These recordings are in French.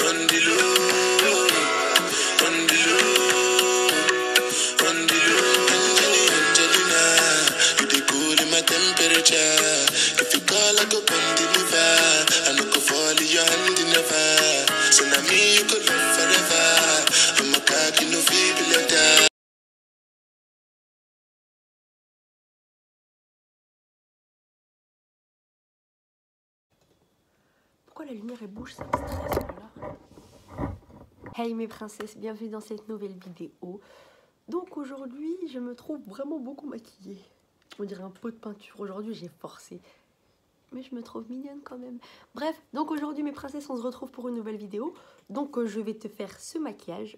on the low, on the low, on the low. Angelina, you dey cool in my temperature. If you call, I go come deliver. I no go fall in your hand never. So now me you could love forever. I'm a cocky no feeble letter. Pourquoi la lumière elle bouge, ça me stresse là. Hey mes princesses, bienvenue dans cette nouvelle vidéo. Donc aujourd'hui je me trouve vraiment beaucoup maquillée. On dirait un pot de peinture, aujourd'hui j'ai forcé. Mais je me trouve mignonne quand même. Bref, donc aujourd'hui mes princesses on se retrouve pour une nouvelle vidéo. Donc je vais te faire ce maquillage.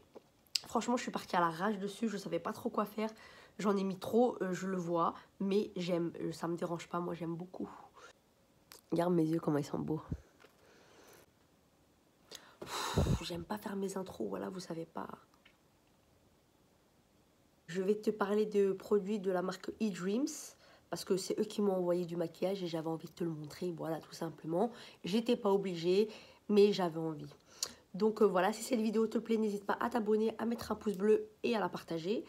Franchement je suis partie à la rage dessus, je savais pas trop quoi faire. J'en ai mis trop, je le vois. Mais j'aime, ça me dérange pas, moi j'aime beaucoup. Regarde mes yeux comment ils sont beaux. J'aime pas faire mes intros, voilà, vous savez pas. Je vais te parler de produits de la marque eDreams parce que c'est eux qui m'ont envoyé du maquillage et j'avais envie de te le montrer, voilà, tout simplement. J'étais pas obligée, mais j'avais envie. Donc voilà, si cette vidéo te plaît, n'hésite pas à t'abonner, à mettre un pouce bleu et à la partager.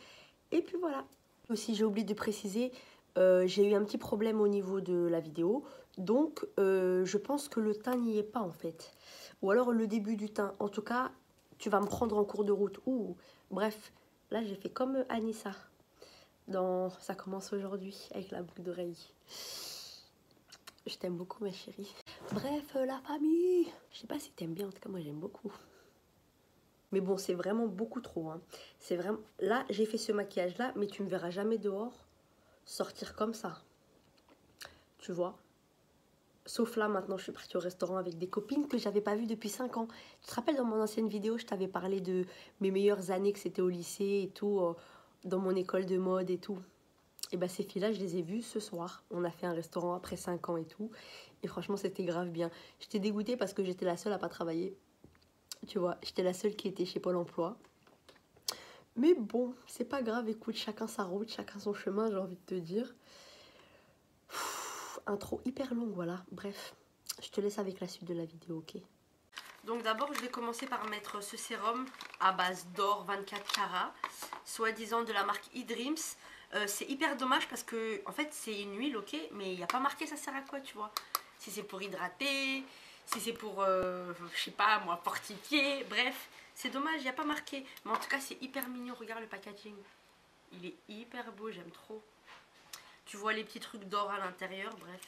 Et puis voilà. Aussi, j'ai oublié de préciser, j'ai eu un petit problème au niveau de la vidéo. Donc, je pense que le teint n'y est pas en fait. Ou alors le début du teint. En tout cas, tu vas me prendre en cours de route. Ouh, bref, là j'ai fait comme Anissa. Ça commence aujourd'hui avec la boucle d'oreille. Je t'aime beaucoup ma chérie. Bref, la famille. Je sais pas si t'aimes bien, en tout cas moi j'aime beaucoup. Mais bon, c'est vraiment beaucoup trop. Hein. C'est vraiment... Là, j'ai fait ce maquillage-là, mais tu me verras jamais dehors sortir comme ça. Tu vois? Sauf là, maintenant, je suis partie au restaurant avec des copines que j'avais pas vues depuis 5 ans. Tu te rappelles, dans mon ancienne vidéo, je t'avais parlé de mes meilleures années, que c'était au lycée et tout, dans mon école de mode et tout. Et bien, ces filles-là, je les ai vues ce soir. On a fait un restaurant après 5 ans et tout. Et franchement, c'était grave bien. J'étais dégoûtée parce que j'étais la seule à pas travailler. Tu vois, j'étais la seule qui était chez Pôle emploi. Mais bon, c'est pas grave, écoute, chacun sa route, chacun son chemin, j'ai envie de te dire. Intro hyper longue, voilà. Bref, je te laisse avec la suite de la vidéo, ok? Donc d'abord, je vais commencer par mettre ce sérum à base d'or 24 carats, soi-disant de la marque eDreams. C'est hyper dommage parce que, en fait, c'est une huile, ok? Mais il n'y a pas marqué ça sert à quoi, tu vois? Si c'est pour hydrater, si c'est pour, je sais pas, moi, fortifier, bref. C'est dommage, il n'y a pas marqué. Mais en tout cas, c'est hyper mignon. Regarde le packaging. Il est hyper beau, j'aime trop. Tu vois les petits trucs d'or à l'intérieur, bref.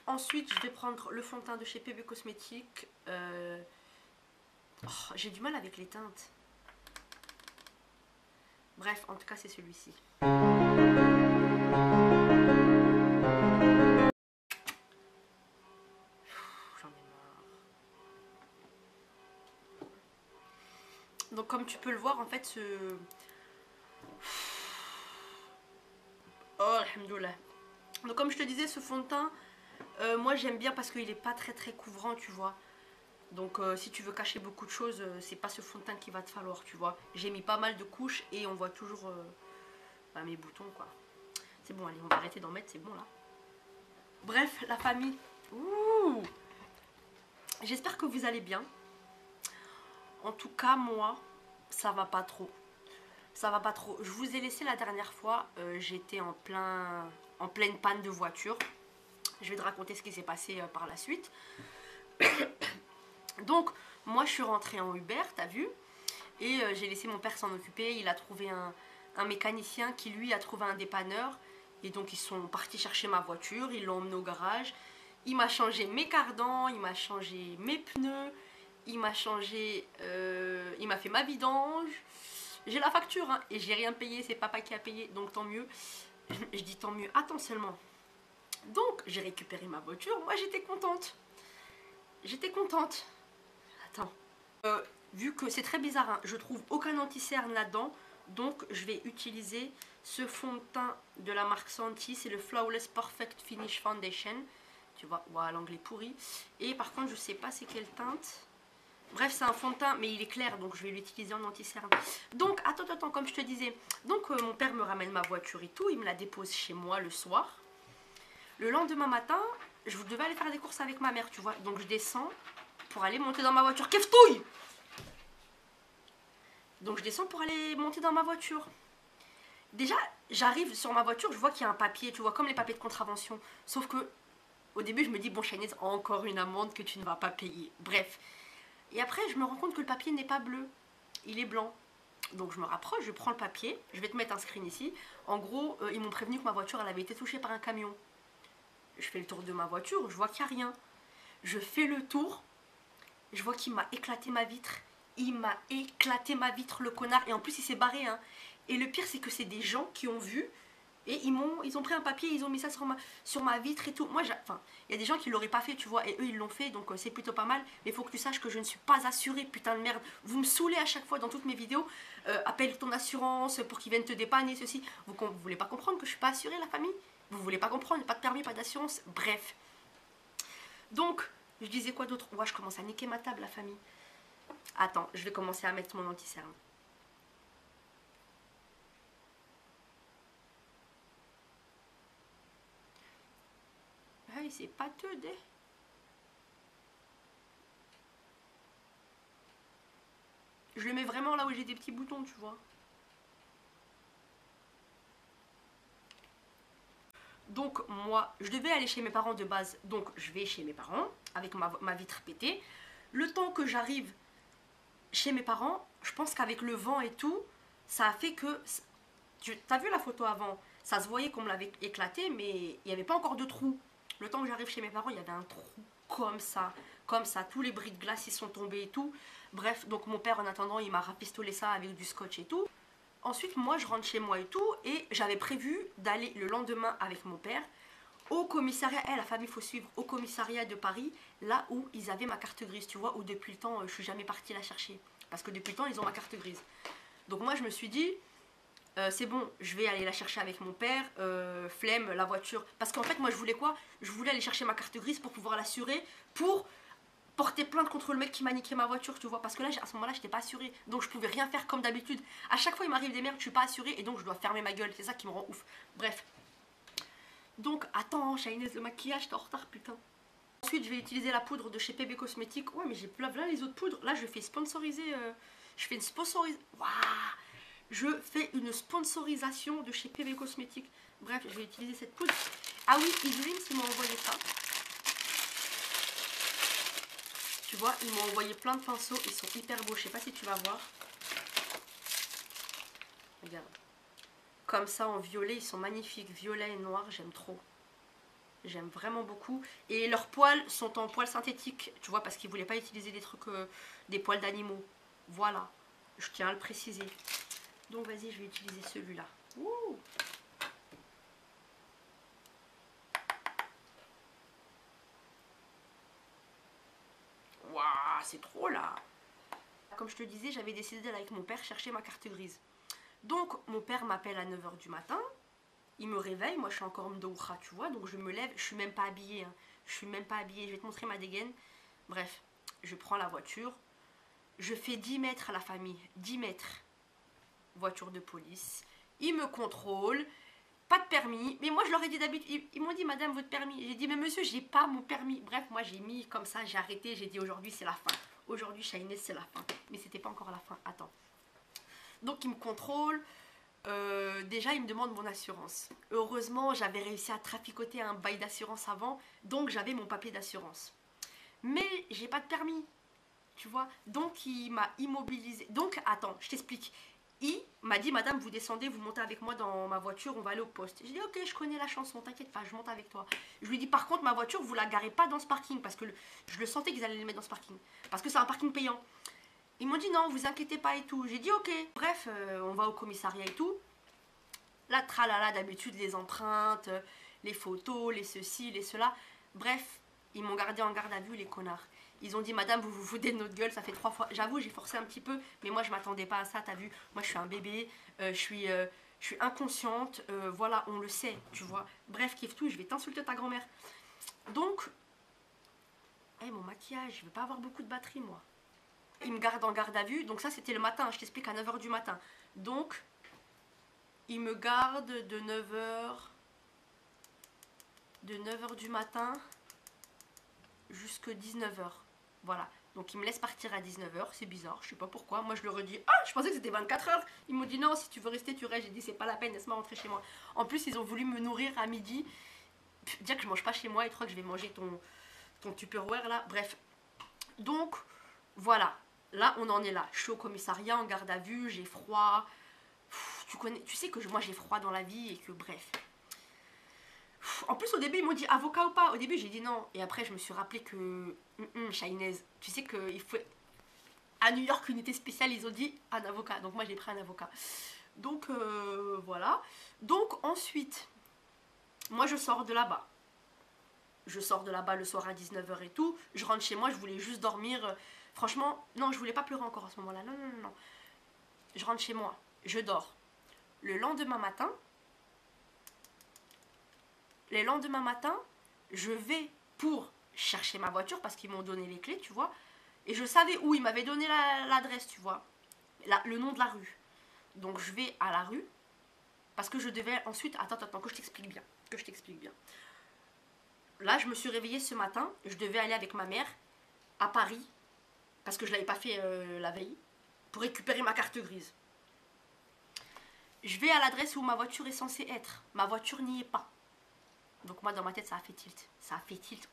Ensuite, je vais prendre le fond de teint de chez PB Cosmetics. Oh, j'ai du mal avec les teintes. Bref, en tout cas, c'est celui-ci. Donc comme tu peux le voir, en fait, ce... Oh, alhamdoulilah. Donc comme je te disais, ce fond de teint, moi j'aime bien parce qu'il n'est pas très couvrant, tu vois. Donc si tu veux cacher beaucoup de choses, c'est pas ce fond de teint qu'il va te falloir, tu vois. J'ai mis pas mal de couches et on voit toujours mes boutons, quoi. C'est bon, allez, on va arrêter d'en mettre, c'est bon là. Bref, la famille. Ouh, j'espère que vous allez bien. En tout cas, moi, ça va pas trop. Ça va pas trop. Je vous ai laissé la dernière fois, j'étais en pleine panne de voiture. Je vais te raconter ce qui s'est passé par la suite. Donc, moi, je suis rentrée en Uber, t'as vu? Et j'ai laissé mon père s'en occuper. Il a trouvé un mécanicien qui, lui, a trouvé un dépanneur. Et donc, ils sont partis chercher ma voiture. Ils l'ont emmenée au garage. Il m'a changé mes cardans, il m'a changé mes pneus. Il m'a changé, il m'a fait ma vidange. J'ai la facture, hein, et j'ai rien payé, c'est papa qui a payé, donc tant mieux. Je dis tant mieux, attends seulement. Donc, j'ai récupéré ma voiture, moi j'étais contente. J'étais contente. Attends. Vu que c'est très bizarre, hein, je trouve aucun anti-cerne là-dedans, donc je vais utiliser ce fond de teint de la marque Santi, c'est le Flawless Perfect Finish Foundation. Tu vois, voilà, l'anglais pourri. Et par contre, je sais pas c'est quelle teinte. Bref, c'est un fond de teint, mais il est clair, donc je vais l'utiliser en anti-cerne. Donc, attends, comme je te disais. Donc, mon père me ramène ma voiture et tout. Il me la dépose chez moi le soir. Le lendemain matin, je devais aller faire des courses avec ma mère, tu vois. Donc je descends pour aller monter dans ma voiture. Keftouille! Donc je descends pour aller monter dans ma voiture. Déjà, j'arrive sur ma voiture, je vois qu'il y a un papier, tu vois, comme les papiers de contravention. Sauf que, au début, je me dis, bon, Chahinez, encore une amende que tu ne vas pas payer. Bref. Et après, je me rends compte que le papier n'est pas bleu, il est blanc. Donc je me rapproche, je prends le papier, je vais te mettre un screen ici. En gros, ils m'ont prévenu que ma voiture, elle avait été touchée par un camion. Je fais le tour de ma voiture, je vois qu'il n'y a rien. Je fais le tour, je vois qu'il m'a éclaté ma vitre. Il m'a éclaté ma vitre, le connard. Et en plus, il s'est barré, hein. Et le pire, c'est que c'est des gens qui ont vu. Et ils ont pris un papier, ils ont mis ça sur ma vitre et tout. Moi, enfin, il y a des gens qui l'auraient pas fait, tu vois. Et eux, ils l'ont fait, donc c'est plutôt pas mal. Mais il faut que tu saches que je ne suis pas assurée, putain de merde. Vous me saoulez à chaque fois dans toutes mes vidéos. Appelle ton assurance pour qu'ils viennent te dépanner, ceci. Vous voulez pas comprendre que je suis pas assurée, la famille? Vous voulez pas comprendre? Pas de permis, pas d'assurance. Bref. Donc, je disais quoi d'autre? Ouais, je commence à niquer ma table, la famille. Attends, je vais commencer à mettre mon anti-cerne. Hey, c'est pâteux, dé. Je le mets vraiment là où j'ai des petits boutons, tu vois. Donc, moi, je devais aller chez mes parents de base. Donc, je vais chez mes parents avec ma vitre pétée. Le temps que j'arrive chez mes parents, je pense qu'avec le vent et tout, ça a fait que... T'as vu la photo avant? Ça se voyait qu'on me l'avait éclaté, mais il n'y avait pas encore de trou. Le temps que j'arrive chez mes parents, il y avait un trou comme ça. Comme ça, tous les bris de glace, ils sont tombés et tout. Bref, donc mon père, en attendant, il m'a rafistolé ça avec du scotch et tout. Ensuite, moi, je rentre chez moi et tout. Et j'avais prévu d'aller le lendemain avec mon père au commissariat. La famille, il faut suivre au commissariat de Paris, là où ils avaient ma carte grise, tu vois, où depuis le temps, je suis jamais partie la chercher. Parce que depuis le temps, ils ont ma carte grise. Donc moi, je me suis dit... c'est bon, je vais aller la chercher avec mon père, flemme, la voiture. Parce qu'en fait, moi, je voulais quoi? Je voulais aller chercher ma carte grise pour pouvoir l'assurer, pour porter plainte contre le mec qui m'a niqué ma voiture, tu vois. Parce que là, à ce moment-là, je n'étais pas assurée. Donc, je pouvais rien faire comme d'habitude. À chaque fois, il m'arrive des merdes, je suis pas assurée, et donc, je dois fermer ma gueule. C'est ça qui me rend ouf. Bref. Donc, attends, Chahinez, le maquillage, t'es en retard, putain. Ensuite, je vais utiliser la poudre de chez PB Cosmétiques. Ouais, mais j'ai plein là les autres poudres. Là, je fais sponsoriser... je fais une sponsorisation... Waouh! Je fais une sponsorisation de chez PB Cosmétiques. Bref, je vais utiliser cette poudre. Ah oui, Idreams, ils m'ont envoyé ça. Tu vois, ils m'ont envoyé plein de pinceaux. Ils sont hyper beaux. Je sais pas si tu vas voir. Regarde. Comme ça, en violet, ils sont magnifiques. Violet et noir, j'aime trop. J'aime vraiment beaucoup. Et leurs poils sont en poils synthétiques. Tu vois, parce qu'ils voulaient pas utiliser des trucs, des poils d'animaux. Voilà. Je tiens à le préciser. Donc vas-y, je vais utiliser celui-là. Waouh, c'est trop là. Comme je te disais, j'avais décidé d'aller avec mon père chercher ma carte grise. Donc mon père m'appelle à 9 h du matin. Il me réveille, moi je suis encore mdoura, tu vois. Donc je me lève, je suis même pas habillée. Hein. Je suis même pas habillée, je vais te montrer ma dégaine. Bref, je prends la voiture. Je fais 10 mètres à la famille, 10 mètres. Voiture de police, ils me contrôlent, pas de permis, mais moi je leur ai dit d'habitude, ils m'ont dit madame votre permis, j'ai dit mais monsieur j'ai pas mon permis, bref moi j'ai mis comme ça, j'ai arrêté, j'ai dit aujourd'hui c'est la fin, aujourd'hui Chahinez c'est la fin, mais c'était pas encore la fin, attends. Donc ils me contrôlent, déjà ils me demandent mon assurance, heureusement j'avais réussi à traficoter un bail d'assurance avant, donc j'avais mon papier d'assurance, mais j'ai pas de permis, tu vois, donc il m'a immobilisé, donc attends je t'explique. Il m'a dit, madame, vous descendez, vous montez avec moi dans ma voiture, on va aller au poste. J'ai dit, ok, je connais la chanson, t'inquiète pas, je monte avec toi. Je lui dis, par contre, ma voiture, vous la garez pas dans ce parking, parce que je le sentais qu'ils allaient le mettre dans ce parking. Parce que c'est un parking payant. Ils m'ont dit, non, vous inquiétez pas et tout. J'ai dit, ok. Bref, on va au commissariat et tout. La tralala, d'habitude, les empreintes, les photos, les ceci, les cela. Bref, ils m'ont gardé en garde à vue, les connards. Ils ont dit, madame, vous vous foutez de notre gueule, ça fait 3 fois. J'avoue, j'ai forcé un petit peu, mais moi, je m'attendais pas à ça, t'as vu. Moi, je suis un bébé, je suis inconsciente, voilà, on le sait, tu vois. Bref, kiffe tout, je vais t'insulter ta grand-mère. Donc, mon maquillage, je veux pas avoir beaucoup de batterie, moi. Ils me gardent en garde à vue, donc ça, c'était le matin, je t'explique, à 9 h du matin. Donc, ils me gardent de 9 h du matin jusqu'à 19h. Voilà. Donc ils me laissent partir à 19h, c'est bizarre, je sais pas pourquoi. Moi je leur ai dit, ah je pensais que c'était 24 heures. Ils m'ont dit non, si tu veux rester tu restes. J'ai dit c'est pas la peine, laisse-moi rentrer chez moi. En plus ils ont voulu me nourrir à midi. Dire que je mange pas chez moi, et toi que je vais manger ton Tupperware là. Bref. Donc voilà, là on en est là. Je suis au commissariat en garde à vue, j'ai froid. Tu sais que moi j'ai froid dans la vie et que bref. En plus au début ils m'ont dit avocat ou pas. Au début j'ai dit non. Et après je me suis rappelé que Chahinez, tu sais qu'il faut... À New York, unité spéciale, ils ont dit un avocat. Donc moi j'ai pris un avocat. Donc voilà. Donc ensuite, moi je sors de là-bas. Je sors de là-bas le soir à 19h et tout. Je rentre chez moi, je voulais juste dormir. Franchement, non, je voulais pas pleurer encore à ce moment-là. Non, non, non, non. Je rentre chez moi, je dors. Le lendemain matin, je vais pour chercher ma voiture parce qu'ils m'ont donné les clés, tu vois. Et je savais où, ils m'avaient donné l'adresse, tu vois. Le nom de la rue. Donc je vais à la rue parce que je devais ensuite... Attends, que je t'explique bien. Là, je me suis réveillée ce matin. Je devais aller avec ma mère à Paris parce que je ne l'avais pas fait la veille pour récupérer ma carte grise. Je vais à l'adresse où ma voiture est censée être. Ma voiture n'y est pas. Donc moi, dans ma tête, ça a fait tilt.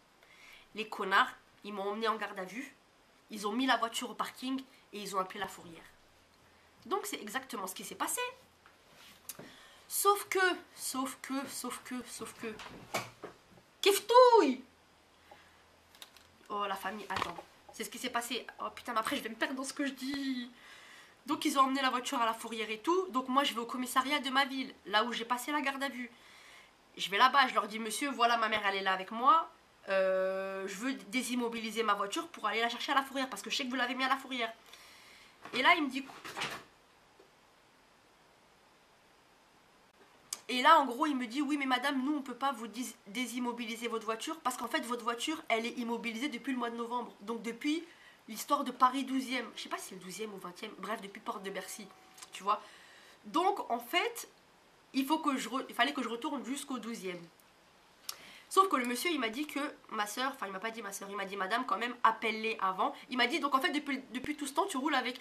Les connards, ils m'ont emmené en garde à vue. Ils ont mis la voiture au parking et ils ont appelé la fourrière. Donc c'est exactement ce qui s'est passé. Sauf que... Keftouille! Oh la famille, attends. C'est ce qui s'est passé. Oh putain, mais après je vais me perdre dans ce que je dis. Donc ils ont emmené la voiture à la fourrière et tout. Donc moi je vais au commissariat de ma ville, là où j'ai passé la garde à vue. Je vais là-bas, je leur dis monsieur, voilà ma mère elle est là avec moi. Je veux désimmobiliser ma voiture pour aller la chercher à la fourrière parce que je sais que vous l'avez mis à la fourrière. Et là il me dit... Et là, en gros, il me dit, oui, mais madame, nous, on ne peut pas vous désimmobiliser votre voiture parce qu'en fait, votre voiture, elle est immobilisée depuis le mois de novembre. Donc, depuis l'histoire de Paris 12e. Je sais pas si c'est le 12e ou 20e. Bref, depuis Porte de Bercy. Tu vois. Donc, en fait, il fallait que je retourne jusqu'au 12e. Sauf que le monsieur, il m'a dit que ma soeur, enfin, il m'a pas dit ma soeur, il m'a dit, madame, quand même, appelle-les avant. Il m'a dit, donc, en fait, depuis tout ce temps, tu roules avec...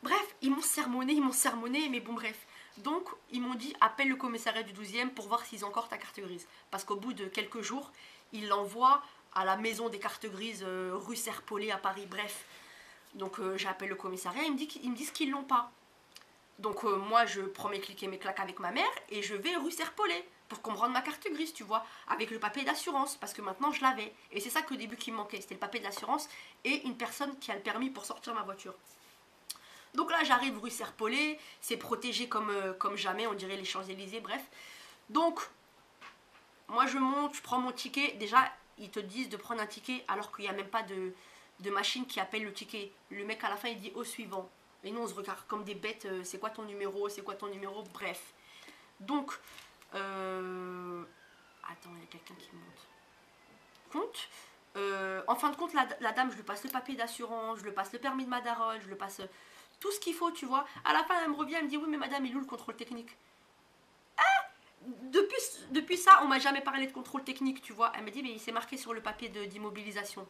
Bref, ils m'ont sermonné, mais bon, bref. Donc, ils m'ont dit, appelle le commissariat du 12e pour voir s'ils ont encore ta carte grise. Parce qu'au bout de quelques jours, ils l'envoient à la maison des cartes grises, rue Serpollet à Paris, bref. Donc, j'appelle le commissariat, ils me disent qu'ils l'ont pas. Donc, moi, je prends mes clics et mes claques avec ma mère et je vais rue Serpollet pour qu'on me rende ma carte grise, tu vois, avec le papier d'assurance, parce que maintenant, je l'avais. Et c'est ça qu'au début qui me manquait, c'était le papier d'assurance et une personne qui a le permis pour sortir ma voiture. Donc là, j'arrive rue Serpollet, c'est protégé comme jamais, on dirait les Champs-Élysées, bref. Donc, moi je monte, je prends mon ticket. Déjà, ils te disent de prendre un ticket alors qu'il n'y a même pas de machine qui appelle le ticket. Le mec à la fin, il dit au suivant. Et nous, on se regarde comme des bêtes, c'est quoi ton numéro, bref. Donc, attends, il y a quelqu'un qui monte. En fin de compte, la dame, je lui passe le papier d'assurance, je lui passe le permis de ma daronne, je lui passe... tout ce qu'il faut, tu vois. À la fin, elle me revient, elle me dit, oui, mais madame, il est où le contrôle technique? Depuis ça, on m'a jamais parlé de contrôle technique, tu vois. Elle me dit, mais il s'est marqué sur le papier d'immobilisation.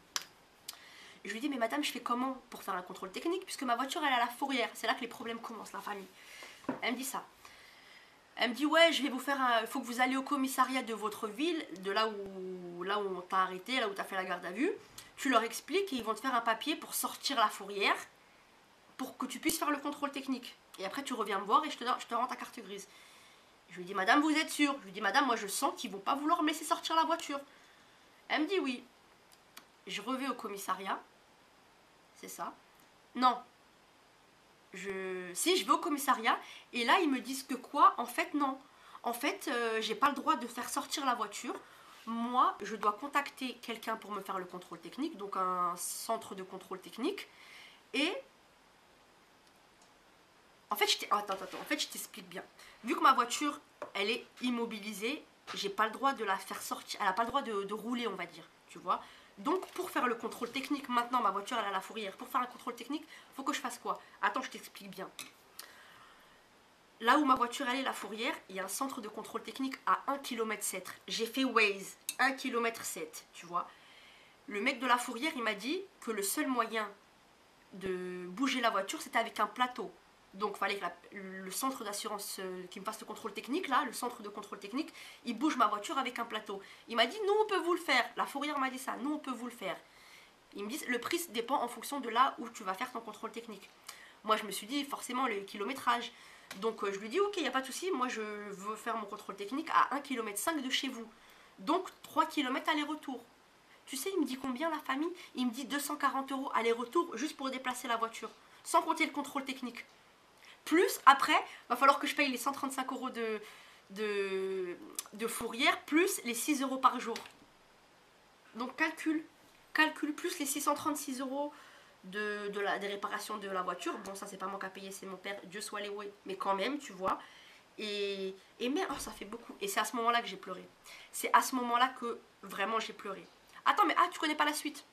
Je lui dis, mais madame, je fais comment pour faire un contrôle technique puisque ma voiture, elle est à la fourrière. C'est là que les problèmes commencent, la famille. Elle me dit ça. Elle me dit, ouais, je vais vous faire il faut que vous alliez au commissariat de votre ville, de là où on t'a arrêté, là où t'as fait la garde à vue. Tu leur expliques et ils vont te faire un papier pour sortir la fourrière, pour que tu puisses faire le contrôle technique. Et après, tu reviens me voir et je te rends ta carte grise. Je lui dis, madame, vous êtes sûre? Je lui dis, madame, moi, je sens qu'ils vont pas vouloir me laisser sortir la voiture. Elle me dit, oui. Je reviens au commissariat. C'est ça. Non. Si, je vais au commissariat. Et là, ils me disent que quoi? En fait, non. En fait, j'ai pas le droit de faire sortir la voiture. Moi, je dois contacter quelqu'un pour me faire le contrôle technique. Donc, un centre de contrôle technique. Et... En fait, je t'explique bien. Vu que ma voiture, elle est immobilisée, j'ai pas le droit de la faire sortir. Elle n'a pas le droit de rouler, on va dire. Tu vois. Donc, pour faire le contrôle technique, maintenant, ma voiture, elle est à la fourrière. Pour faire un contrôle technique, il faut que je fasse quoi? Attends, je t'explique bien. Là où ma voiture, elle est, la fourrière, il y a un centre de contrôle technique à 1,7 km. J'ai fait Waze, 1,7 km, tu vois. le mec de la fourrière, il m'a dit que le seul moyen de bouger la voiture, c'était avec un plateau. Donc, il fallait que le centre d'assurance qui me fasse le contrôle technique, là, le centre de contrôle technique, il bouge ma voiture avec un plateau. Il m'a dit, nous, on peut vous le faire. La fourrière m'a dit ça, nous, on peut vous le faire. Ils me disent, le prix dépend en fonction de là où tu vas faire ton contrôle technique. Moi, je me suis dit, forcément, le kilométrage. Donc, je lui dis, ok, il n'y a pas de souci, moi, je veux faire mon contrôle technique à 1,5 km de chez vous. Donc, 3 km aller-retour. Tu sais, il me dit combien la famille? Il me dit 240 € aller-retour juste pour déplacer la voiture. Sans compter le contrôle technique. Plus, après, va falloir que je paye les 135 € de fourrière, plus les 6 € par jour. Donc, calcul, plus les 636 € des réparations de la voiture. Bon, ça, c'est pas moi qui a payé, c'est mon père, Dieu soit loué. Mais quand même, tu vois. Et mais oh, ça fait beaucoup. Et c'est à ce moment-là que j'ai pleuré. C'est à ce moment-là que vraiment j'ai pleuré. Attends, mais tu connais pas la suite.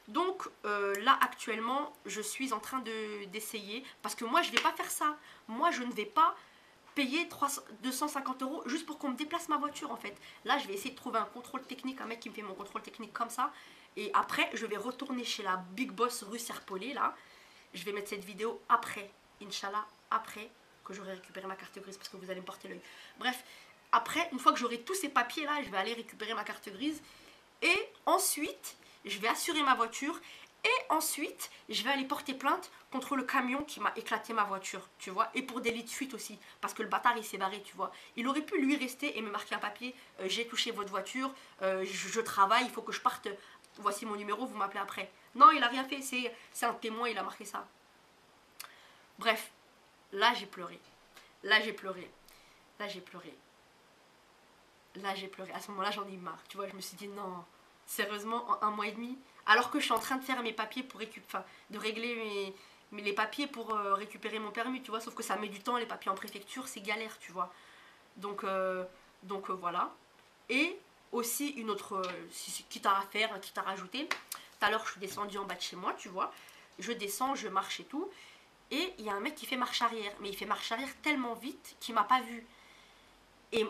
Donc là actuellement je suis en train d'essayer, parce que moi je vais pas faire ça. Moi je ne vais pas payer 250 € juste pour qu'on me déplace ma voiture en fait. Là je vais essayer de trouver un contrôle technique, un mec qui me fait mon contrôle technique comme ça. Et après je vais retourner chez la big boss rue Serpollet là. Je vais mettre cette vidéo après, Inch'Allah, après que j'aurai récupéré ma carte grise, parce que vous allez me porter l'œil. Bref, après, une fois que j'aurai tous ces papiers là, je vais aller récupérer ma carte grise. Et ensuite, je vais assurer ma voiture. Et ensuite, je vais aller porter plainte contre le camion qui m'a éclaté ma voiture, tu vois. Et pour délit de fuite aussi, parce que le bâtard, il s'est barré, tu vois. Il aurait pu, lui, rester et me marquer un papier. J'ai touché votre voiture, je travaille, il faut que je parte. Voici mon numéro, vous m'appelez après. Non, il n'a rien fait, c'est un témoin, il a marqué ça. Bref, là, j'ai pleuré. Là, j'ai pleuré. Là, j'ai pleuré. Là j'ai pleuré, à ce moment là j'en ai marre, tu vois, je me suis dit non, sérieusement en 1 mois et demi, alors que je suis en train de faire mes papiers pour de régler les papiers pour récupérer mon permis, tu vois, sauf que ça met du temps, les papiers en préfecture c'est galère, tu vois, donc voilà. Et aussi une autre, quitte à faire, quitte à rajouter, tout à l'heure je suis descendue en bas de chez moi, tu vois, je descends, je marche et tout, et il y a un mec qui fait marche arrière, mais il fait marche arrière tellement vite qu'il m'a pas vue. Et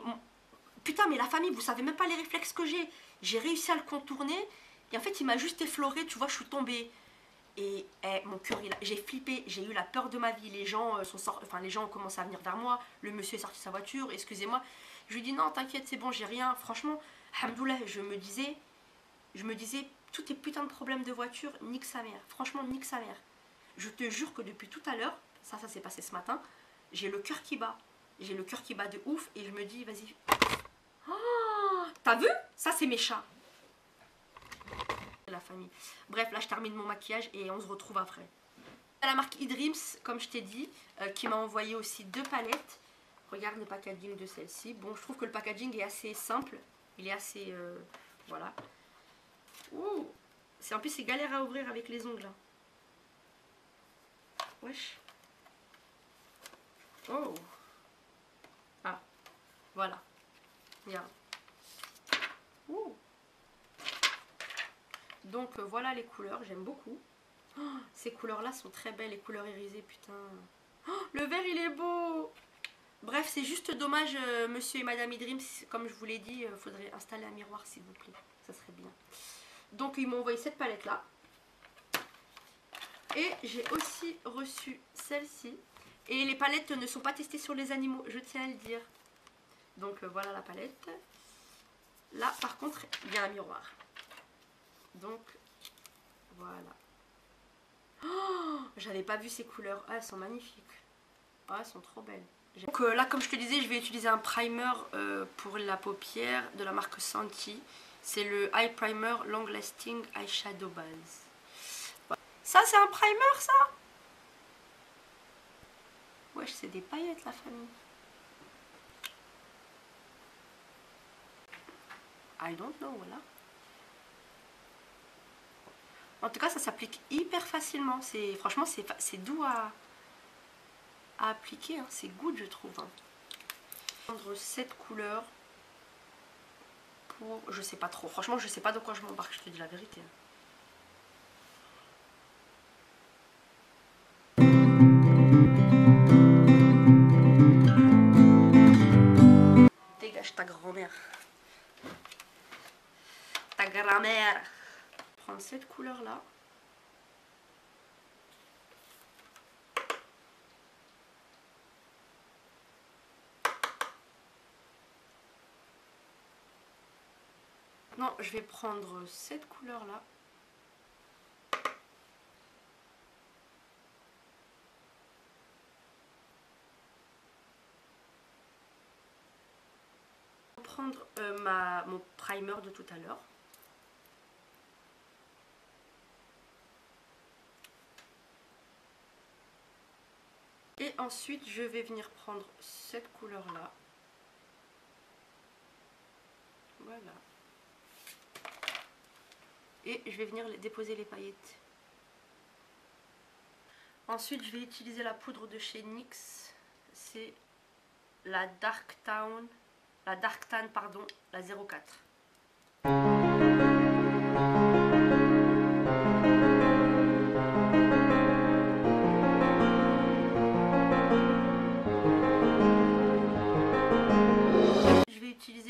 putain, mais la famille, vous savez même pas les réflexes que j'ai. J'ai réussi à le contourner. Et en fait, il m'a juste effleuré. Tu vois, je suis tombée. Et mon cœur, j'ai flippé. J'ai eu la peur de ma vie. Les gens les gens ont commencé à venir vers moi. Le monsieur est sorti de sa voiture. Excusez-moi. Je lui ai dit non, t'inquiète, c'est bon, j'ai rien. Franchement, alhamdoulilah, je me disais, tous tes putains de problèmes de voiture, nique sa mère. Franchement, nique sa mère. Je te jure que depuis tout à l'heure, ça s'est passé ce matin, j'ai le cœur qui bat. J'ai le cœur qui bat de ouf. Et je me dis, vas-y. Oh, t'as vu? Ça c'est mes chats. La famille. Bref, là je termine mon maquillage et on se retrouve après. La marque eDreams, comme je t'ai dit, qui m'a envoyé aussi 2 palettes. Regarde le packaging de celle-ci. Bon, je trouve que le packaging est assez simple. Il est assez... voilà. Ouh, en plus c'est galère à ouvrir avec les ongles. Hein. Wesh. Oh. Ah, voilà. Regarde. Ouh. Donc voilà les couleurs, j'aime beaucoup. Oh, ces couleurs là sont très belles, les couleurs irisées, putain. Oh, le vert il est beau. Bref, c'est juste dommage, monsieur et madame eDreams, comme je vous l'ai dit, faudrait installer un miroir s'il vous plaît, ça serait bien. Donc ils m'ont envoyé cette palette là. Et j'ai aussi reçu celle-ci. Et les palettes ne sont pas testées sur les animaux, je tiens à le dire. Donc voilà la palette. Là par contre il y a un miroir. Donc voilà. Oh, j'avais pas vu ces couleurs. Ah, elles sont magnifiques. Ah, elles sont trop belles. Donc là comme je te disais, je vais utiliser un primer pour la paupière de la marque Santi. C'est le Eye Primer Long Lasting Eyeshadow Base. Voilà. Ça c'est un primer ça? Wesh, c'est des paillettes la famille. I don't know, voilà. En tout cas, ça s'applique hyper facilement. Franchement, c'est doux à appliquer. Hein. C'est good, je trouve. Hein. Prendre cette couleur pour... Je sais pas trop. Franchement, je sais pas de quoi je m'embarque. Je te dis la vérité. Dégage ta grand-mère. Ta grand-mère. prendre cette couleur là. Non, je vais prendre cette couleur là. Prendre mon primer de tout à l'heure. Et ensuite, je vais venir prendre cette couleur-là. Voilà. Et je vais venir déposer les paillettes. Ensuite, je vais utiliser la poudre de chez NYX. C'est la Dark Tan, pardon, la 04.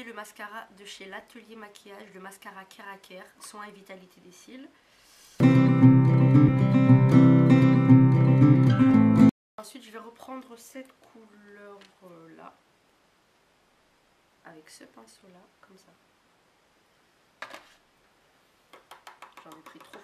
Le mascara de chez l'Atelier Maquillage, le mascara Keraker, soin et vitalité des cils. Ensuite, je vais reprendre cette couleur là, avec ce pinceau là, comme ça. J'en ai pris trop.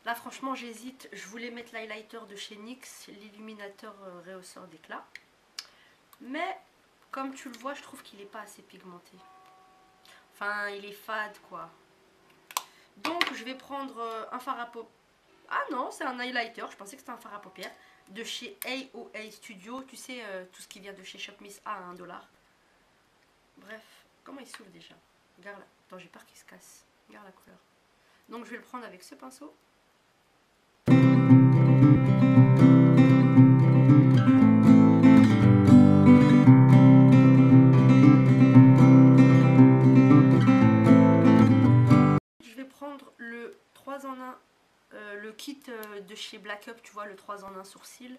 Là franchement j'hésite, je voulais mettre l'highlighter de chez NYX, l'illuminateur rehausseur d'éclat. Mais comme tu le vois, je trouve qu'il n'est pas assez pigmenté. Enfin il est fade quoi. Donc je vais prendre un fard à paupières. Ah non, c'est un highlighter, je pensais que c'était un fard à paupières. De chez AOA Studio, tu sais tout ce qui vient de chez Shop Miss A à 1 $. Bref, comment il s'ouvre déjà? Regarde là, attends j'ai peur qu'il se casse. Regarde la couleur. Donc je vais le prendre avec ce pinceau. Le 3 en 1, le kit de chez Black Up, tu vois, le 3 en 1 sourcil.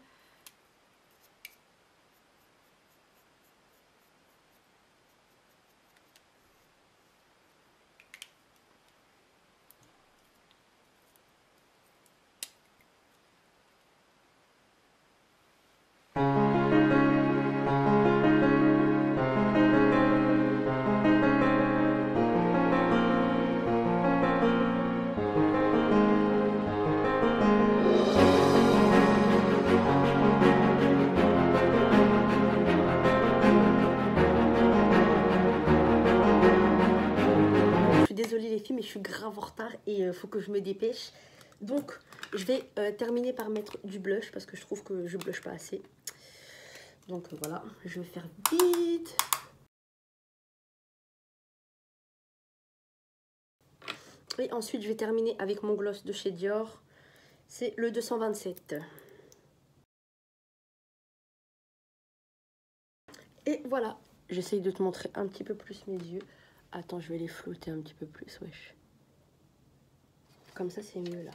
Désolée les filles, mais je suis grave en retard et il faut que je me dépêche. Donc je vais terminer par mettre du blush parce que je trouve que je blush pas assez. Donc voilà, je vais faire vite. Et ensuite je vais terminer avec mon gloss de chez Dior. C'est le 227. Et voilà, j'essaye de te montrer un petit peu plus mes yeux. Attends, je vais les flouter un petit peu plus, wesh. Comme ça, c'est mieux, là.